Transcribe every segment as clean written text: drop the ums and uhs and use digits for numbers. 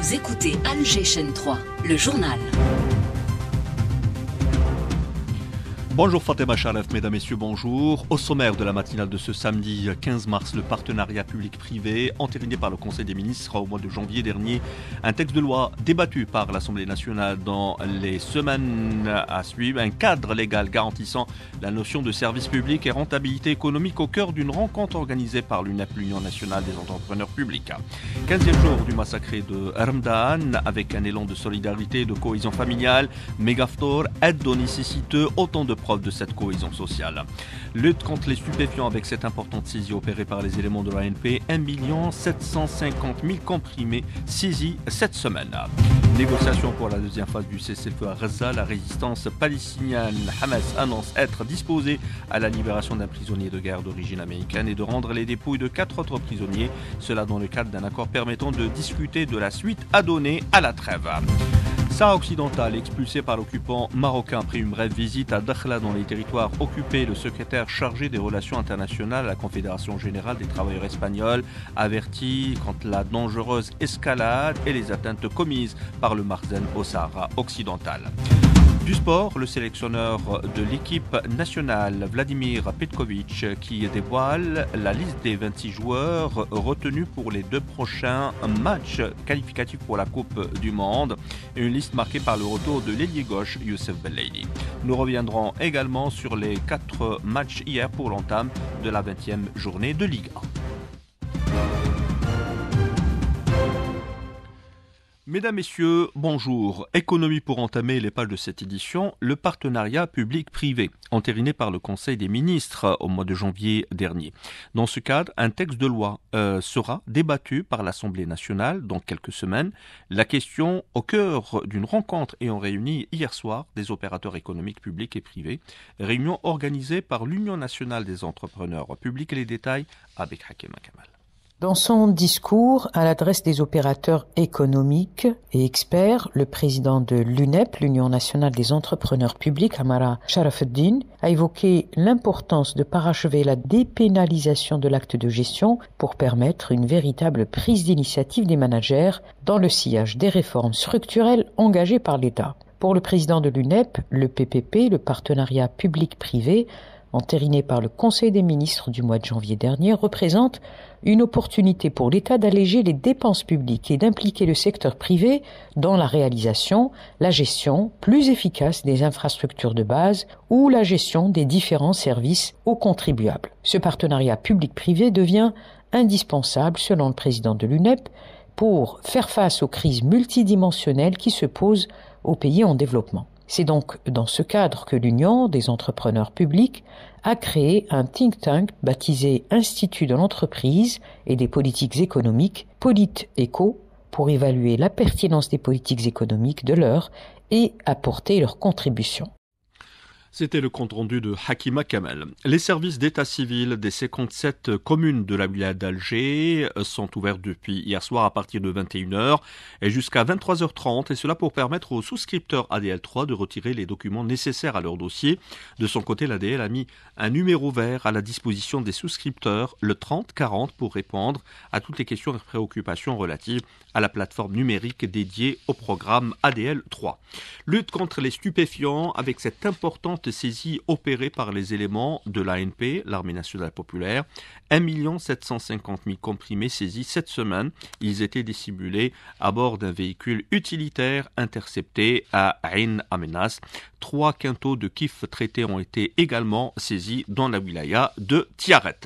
Vous écoutez Alger Chaîne 3, le journal. Bonjour Fatima Sharef, mesdames, messieurs, bonjour. Au sommaire de la matinale de ce samedi 15 mars, le partenariat public-privé entériné par le Conseil des ministres au mois de janvier dernier. Un texte de loi débattu par l'Assemblée nationale dans les semaines à suivre. Un cadre légal garantissant la notion de service public et rentabilité économique au cœur d'une rencontre organisée par l'UNEP, l'Union nationale des entrepreneurs publics. 15e jour du massacre de Ramadan avec un élan de solidarité et de cohésion familiale. Megaftor aide aux nécessiteux, autant de preuve de cette cohésion sociale. Lutte contre les stupéfiants avec cette importante saisie opérée par les éléments de l'ANP, 1 750 000 comprimés saisis cette semaine. Négociation pour la deuxième phase du cessez-le-feu à Gaza. La résistance palestinienne Hamas annonce être disposée à la libération d'un prisonnier de guerre d'origine américaine et de rendre les dépouilles de 4 autres prisonniers. Cela dans le cadre d'un accord permettant de discuter de la suite à donner à la trêve. Sahara occidental, expulsé par l'occupant marocain après une brève visite à Dakhla dans les territoires occupés, le secrétaire chargé des relations internationales à la Confédération générale des travailleurs espagnols avertit contre la dangereuse escalade et les atteintes commises par le Marzen au Sahara occidental. Du sport, le sélectionneur de l'équipe nationale, Vladimir Petkovic, qui dévoile la liste des 26 joueurs retenus pour les 2 prochains matchs qualificatifs pour la Coupe du Monde. Une liste marquée par le retour de l'ailier gauche Youssef Bellaili. Nous reviendrons également sur les 4 matchs hier pour l'entame de la 20e journée de Ligue 1. Mesdames, Messieurs, bonjour. Économie pour entamer les pages de cette édition, le partenariat public-privé, entériné par le Conseil des ministres au mois de janvier dernier. Dans ce cadre, un texte de loi sera débattu par l'Assemblée nationale dans quelques semaines. La question au cœur d'une rencontre ayant réuni hier soir des opérateurs économiques publics et privés, réunion organisée par l'Union nationale des entrepreneurs publics et les détails avec Hakima Kamal. Dans son discours à l'adresse des opérateurs économiques et experts, le président de l'UNEP, l'Union nationale des entrepreneurs publics, Amara Sharafuddin, a évoqué l'importance de parachever la dépénalisation de l'acte de gestion pour permettre une véritable prise d'initiative des managers dans le sillage des réformes structurelles engagées par l'État. Pour le président de l'UNEP, le PPP, le partenariat public-privé, entériné par le Conseil des ministres du mois de janvier dernier, représente une opportunité pour l'État d'alléger les dépenses publiques et d'impliquer le secteur privé dans la réalisation, la gestion plus efficace des infrastructures de base ou la gestion des différents services aux contribuables. Ce partenariat public-privé devient indispensable, selon le président de l'UNEP, pour faire face aux crises multidimensionnelles qui se posent aux pays en développement. C'est donc dans ce cadre que l'Union des entrepreneurs publics a créé un think tank baptisé Institut de l'entreprise et des politiques économiques, PolitEco, pour évaluer la pertinence des politiques économiques de l'heure et apporter leur contribution. C'était le compte-rendu de Hakima Kamal. Les services d'état civil des 57 communes de la wilaya d'Alger sont ouverts depuis hier soir à partir de 21h et jusqu'à 23h30, et cela pour permettre aux souscripteurs ADL3 de retirer les documents nécessaires à leur dossier. De son côté, l'ADL a mis un numéro vert à la disposition des souscripteurs, le 3040, pour répondre à toutes les questions et préoccupations relatives à la plateforme numérique dédiée au programme ADL3. Lutte contre les stupéfiants avec cette importante saisie opérée par les éléments de l'ANP, l'Armée nationale populaire. 1 750 000 comprimés saisis cette semaine. Ils étaient dissimulés à bord d'un véhicule utilitaire intercepté à Ain Amenas. 3 quintaux de kif traités ont été également saisis dans la wilaya de Tiaret.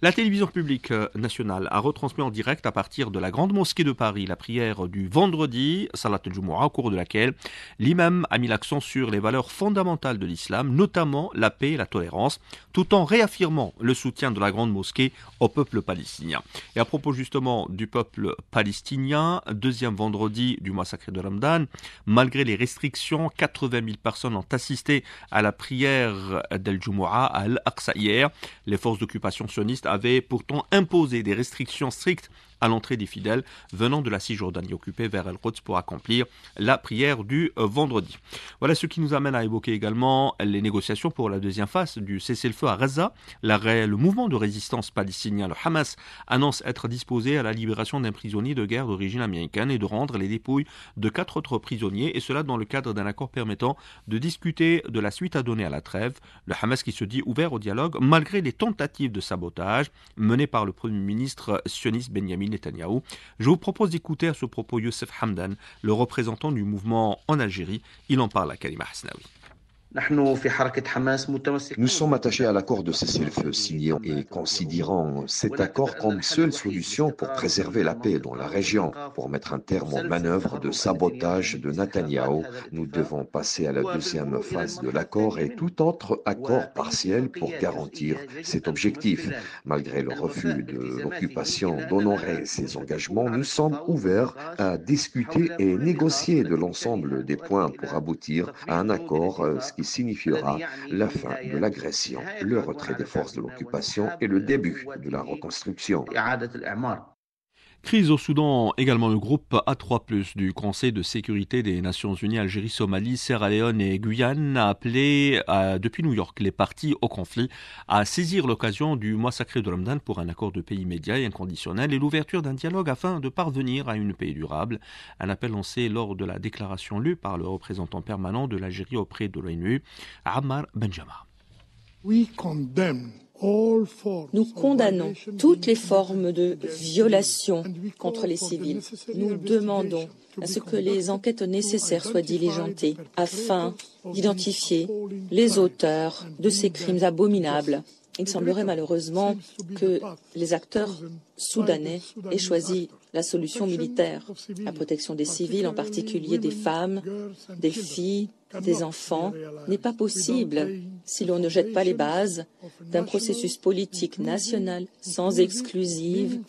La télévision publique nationale a retransmis en direct à partir de la Grande Mosquée de Paris la prière du vendredi, Salat al-Jumu'ah, au cours de laquelle l'imam a mis l'accent sur les valeurs fondamentales de l'islam, notamment la paix et la tolérance, tout en réaffirmant le soutien de la Grande Mosquée au peuple palestinien. Et à propos justement du peuple palestinien, deuxième vendredi du massacre de Ramadan, malgré les restrictions, 80 000 personnes ont assisté à la prière d'Al-Jumu'ah à Al-Aqsa hier. Les forces d'occupation sionistes avaient pourtant imposé des restrictions strictes à l'entrée des fidèles venant de la Cisjordanie occupée vers El-Quds pour accomplir la prière du vendredi. Voilà ce qui nous amène à évoquer également les négociations pour la deuxième phase du cessez-le-feu à Gaza. Le mouvement de résistance palestinien, le Hamas, annonce être disposé à la libération d'un prisonnier de guerre d'origine américaine et de rendre les dépouilles de 4 autres prisonniers, et cela dans le cadre d'un accord permettant de discuter de la suite à donner à la trêve. Le Hamas qui se dit ouvert au dialogue malgré les tentatives de sabotage menées par le Premier ministre sioniste Benjamin Netanyahou. Je vous propose d'écouter à ce propos Youssef Hamdan, le représentant du mouvement en Algérie. Il en parle à Kalima Hasnaoui. Nous sommes attachés à l'accord de cessez-le-feu signé et considérant cet accord comme seule solution pour préserver la paix dans la région. Pour mettre un terme aux manœuvres de sabotage de Netanyahou, nous devons passer à la deuxième phase de l'accord et tout autre accord partiel pour garantir cet objectif. Malgré le refus de l'occupation d'honorer ses engagements, nous sommes ouverts à discuter et négocier de l'ensemble des points pour aboutir à un accord, ce qui signifiera la fin de l'agression, le retrait des forces de l'occupation et le début de la reconstruction. Crise au Soudan, également le groupe A3+, du Conseil de sécurité des Nations Unies, Algérie, Somalie, Sierra Leone et Guyane a appelé depuis New York les parties au conflit à saisir l'occasion du mois sacré de Ramadan pour un accord de paix immédiat et inconditionnel et l'ouverture d'un dialogue afin de parvenir à une paix durable. Un appel lancé lors de la déclaration lue par le représentant permanent de l'Algérie auprès de l'ONU, Ammar Benjama. Nous condamnons toutes les formes de violation contre les civils. Nous demandons à ce que les enquêtes nécessaires soient diligentées afin d'identifier les auteurs de ces crimes abominables. Il semblerait malheureusement que les acteurs soudanais aient choisi la solution militaire. La protection des civils, en particulier des femmes, des filles, des enfants, n'est pas possible si l'on ne jette pas les bases d'un processus politique national sans exclusive,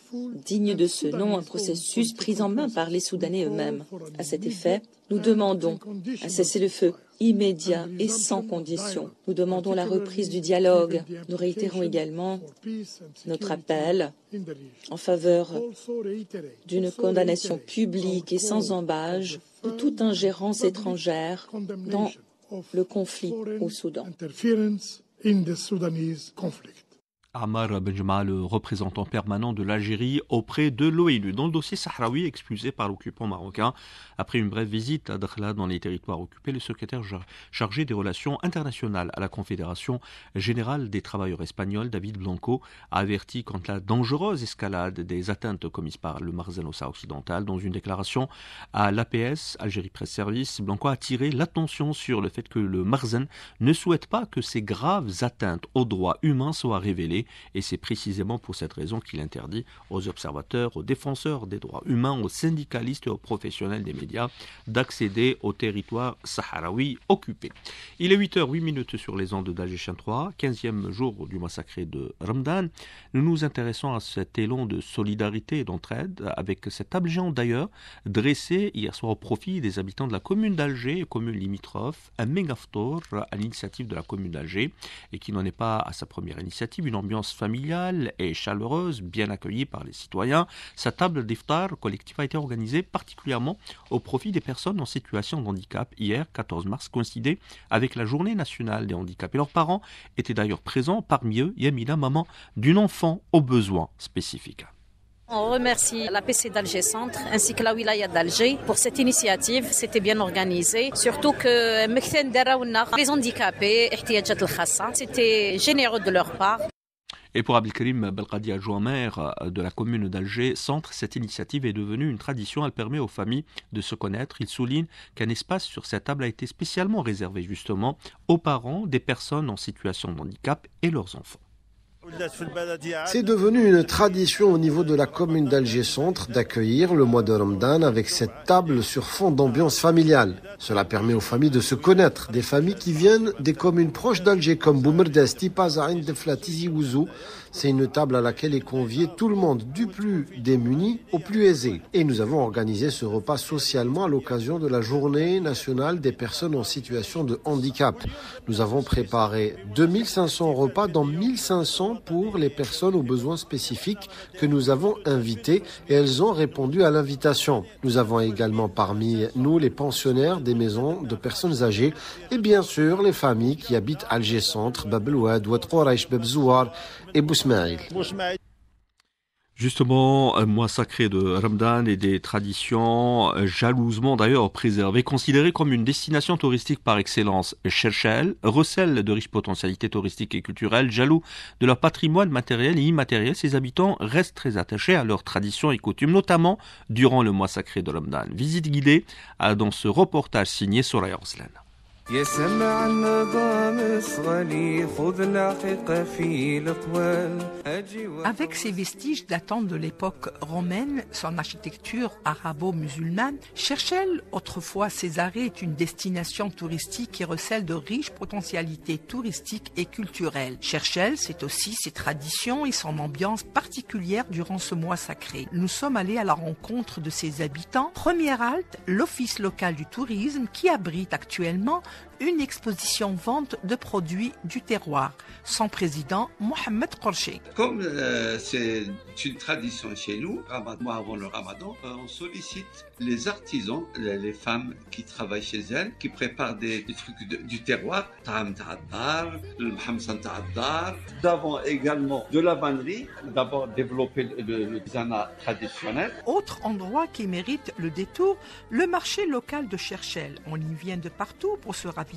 digne de ce nom, un processus pris en main par les Soudanais eux-mêmes. À cet effet, nous demandons un cessez-le-feu immédiat et sans condition. Nous demandons la reprise du dialogue. Nous réitérons également notre appel en faveur d'une condamnation publique et sans ambages de toute ingérence étrangère dans le conflit au Soudan. Ammar Benjama, le représentant permanent de l'Algérie auprès de l'ONU. Dans le dossier sahraoui expulsé par l'occupant marocain, après une brève visite à Dakhla dans les territoires occupés, le secrétaire chargé des relations internationales à la Confédération générale des travailleurs espagnols, David Blanco, a averti quant à la dangereuse escalade des atteintes commises par le Marzen au Sahara occidental. Dans une déclaration à l'APS, Algérie Presse Service, Blanco a attiré l'attention sur le fait que le Marzen ne souhaite pas que ces graves atteintes aux droits humains soient révélées. Et c'est précisément pour cette raison qu'il interdit aux observateurs, aux défenseurs des droits humains, aux syndicalistes et aux professionnels des médias d'accéder au territoire sahraoui occupé. Il est 8h08 sur les ondes d'Alger 3, 15e jour du mois sacré de Ramadan. Nous nous intéressons à cet élan de solidarité et d'entraide avec cette table géante d'ailleurs dressée hier soir au profit des habitants de la commune d'Alger et communes limitrophes, un mégaftor à l'initiative de la commune d'Alger et qui n'en est pas à sa première initiative, une ambiance familiale et chaleureuse, bien accueillie par les citoyens. Sa table d'iftar collectif a été organisée particulièrement au profit des personnes en situation de handicap. Hier, 14 mars, coïncidait avec la journée nationale des handicaps. Et leurs parents étaient d'ailleurs présents, parmi eux Yamina, maman d'une enfant aux besoins spécifiques. On remercie la PC d'Alger Centre ainsi que la wilaya d'Alger pour cette initiative. C'était bien organisé. Surtout que les handicapés, c'était généreux de leur part. Et pour Abdelkarim Belkadi, adjoint maire de la commune d'Alger Centre, cette initiative est devenue une tradition. Elle permet aux familles de se connaître. Il souligne qu'un espace sur cette table a été spécialement réservé justement aux parents des personnes en situation de handicap et leurs enfants. C'est devenu une tradition au niveau de la commune d'Alger Centre d'accueillir le mois de Ramadan avec cette table sur fond d'ambiance familiale. Cela permet aux familles de se connaître, des familles qui viennent des communes proches d'Alger comme Boumerdes, Tipaza, Ain Defla, Tizi Ouzou. C'est une table à laquelle est convié tout le monde, du plus démuni au plus aisé. Et nous avons organisé ce repas socialement à l'occasion de la journée nationale des personnes en situation de handicap. Nous avons préparé 2500 repas, dont 1500 pour les personnes aux besoins spécifiques que nous avons invitées et elles ont répondu à l'invitation. Nous avons également parmi nous les pensionnaires des maisons de personnes âgées et bien sûr les familles qui habitent Alger Centre, Bab el Oued, Oued Qouraish, Bab Zouar et Bousmaïl. Justement, un mois sacré de Ramadan et des traditions jalousement d'ailleurs préservées, considérées comme une destination touristique par excellence. Cherchel recèle de riches potentialités touristiques et culturelles, jaloux de leur patrimoine matériel et immatériel. Ses habitants restent très attachés à leurs traditions et coutumes, notamment durant le mois sacré de Ramadan. Visite guidée dans ce reportage signé Soraya Roslan. Avec ses vestiges datant de l'époque romaine, son architecture arabo-musulmane, Cherchel, autrefois Césarée, est une destination touristique qui recèle de riches potentialités touristiques et culturelles. Cherchel, c'est aussi ses traditions et son ambiance particulière durant ce mois sacré. Nous sommes allés à la rencontre de ses habitants. Première halte, l'Office local du tourisme qui abrite actuellement une exposition vente de produits du terroir. Son président, Mohamed Korché. Comme c'est une tradition chez nous, avant le Ramadan, on sollicite les artisans, les femmes qui travaillent chez elles, qui préparent des trucs du terroir. Nous avons également de la vannerie, d'abord développer le zana traditionnel. Autre endroit qui mérite le détour, le marché local de Cherchel. On y vient de partout pour se ravitailler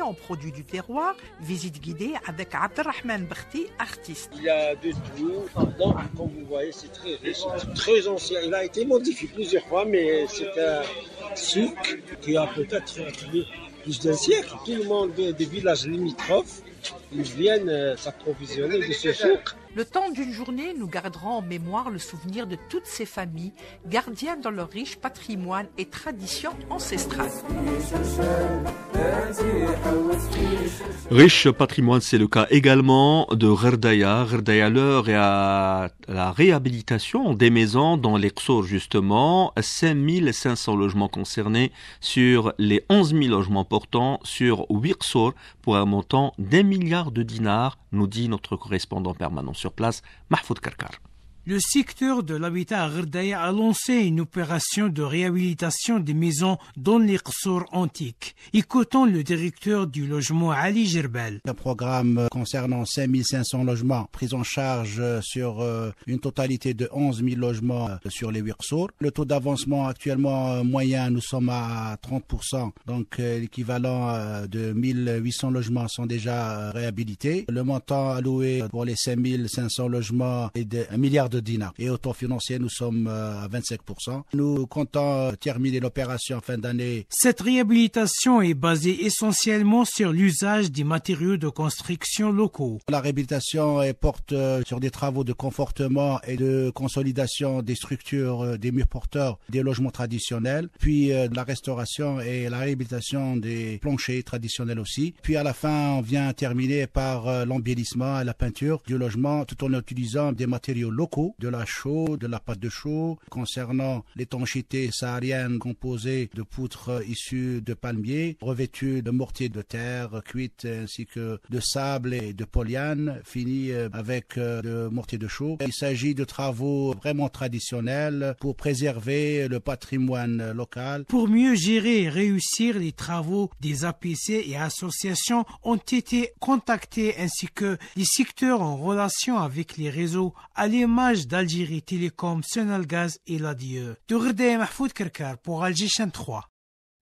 en produits du terroir. Visite guidée avec Abdelrahman Bakhti, artiste. Il y a de tout. Donc, comme vous voyez, c'est très riche, très ancien. Il a été modifié plusieurs fois, mais c'est un souk qui a peut-être plus d'un siècle. Tout le monde des villages limitrophes, ils viennent s'approvisionner de ce souk. Le temps d'une journée, nous garderons en mémoire le souvenir de toutes ces familles, gardiennes dans leur riche patrimoine et traditions ancestrales. Riche patrimoine, c'est le cas également de Gherdaya. Gherdaya, l'heure est à la réhabilitation des maisons dans les Qsour, justement. 5500 logements concernés sur les 11 000 logements portant sur 8 Qsour pour un montant d'1 milliard de dinars, nous dit notre correspondant permanent sur place, Mahfoud Karkar. Le secteur de l'habitat à Gherdaya a lancé une opération de réhabilitation des maisons dans les Qsour antiques. Écoutons le directeur du logement Ali Gerbel. Un programme concernant 5500 logements pris en charge sur une totalité de 11 000 logements sur les 8 Qsour. Le taux d'avancement actuellement moyen, nous sommes à 30%, donc l'équivalent de 1800 logements sont déjà réhabilités. Le montant alloué pour les 5500 logements est de 1 milliard de dinars. Et au taux financier, nous sommes à 25%. Nous comptons terminer l'opération en fin d'année. Cette réhabilitation est basée essentiellement sur l'usage des matériaux de construction locaux. La réhabilitation porte sur des travaux de confortement et de consolidation des structures, des murs porteurs, des logements traditionnels, puis la restauration et la réhabilitation des planchers traditionnels aussi. Puis à la fin, on vient terminer par l'embellissement et la peinture du logement tout en utilisant des matériaux locaux, de la chaux, de la pâte de chaux. Concernant l'étanchéité saharienne composée de poutres issues de palmiers, revêtues de mortier de terre cuite ainsi que de sable et de polyane, finies avec de mortier de chaux. Il s'agit de travaux vraiment traditionnels pour préserver le patrimoine local. Pour mieux gérer et réussir les travaux, des APC et associations ont été contactés ainsi que les secteurs en relation avec les réseaux à l'image d'Algérie Télécom, Sonalgaz et l'ADIE. De Gherdaya, Mahfoud Karkar pour Alger 3.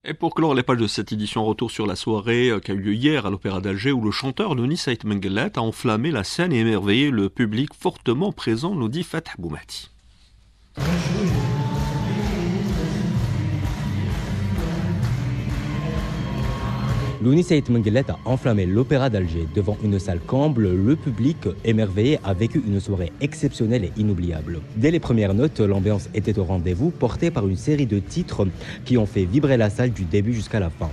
Et pour clore les pages de cette édition, retour sur la soirée qui a eu lieu hier à l'Opéra d'Alger où le chanteur Nouni Saïd Mengelet a enflammé la scène et émerveillé le public fortement présent, nous dit Fatah Boumati. Nouni Saïd Mengelet a enflammé l'Opéra d'Alger. Devant une salle comble, le public émerveillé a vécu une soirée exceptionnelle et inoubliable. Dès les premières notes, l'ambiance était au rendez-vous, portée par une série de titres qui ont fait vibrer la salle du début jusqu'à la fin.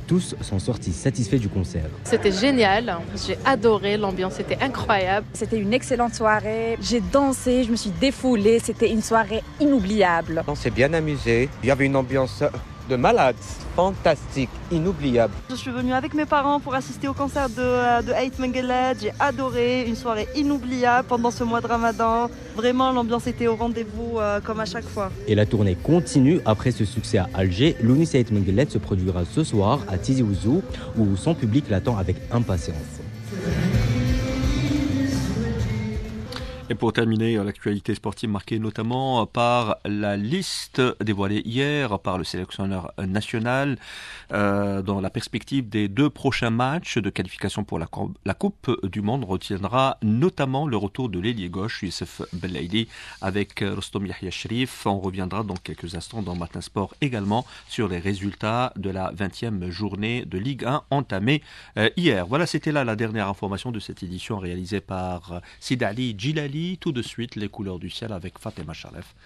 Tous sont sortis satisfaits du concert. C'était génial, j'ai adoré, l'ambiance était incroyable. C'était une excellente soirée, j'ai dansé, je me suis défoulée, c'était une soirée inoubliable. On s'est bien amusé, il y avait une ambiance de malade, fantastique, inoubliable. Je suis venue avec mes parents pour assister au concert de Ait Mengelet. J'ai adoré, une soirée inoubliable pendant ce mois de Ramadan. Vraiment, l'ambiance était au rendez-vous comme à chaque fois. Et la tournée continue après ce succès à Alger. L'Ounissa Ait Mengelet se produira ce soir à Tizi Ouzou où son public l'attend avec impatience. Et pour terminer, l'actualité sportive marquée notamment par la liste dévoilée hier par le sélectionneur national dans la perspective des 2 prochains matchs de qualification pour la Coupe du Monde retiendra notamment le retour de l'ailier gauche Youssef Belaïli avec Rostom Yahya Sherif. On reviendra dans quelques instants dans Matin Sport également sur les résultats de la 20e journée de Ligue 1 entamée hier. Voilà, c'était là la dernière information de cette édition réalisée par Sidali Djilali. Tout de suite, les couleurs du ciel avec Fatima Chalef.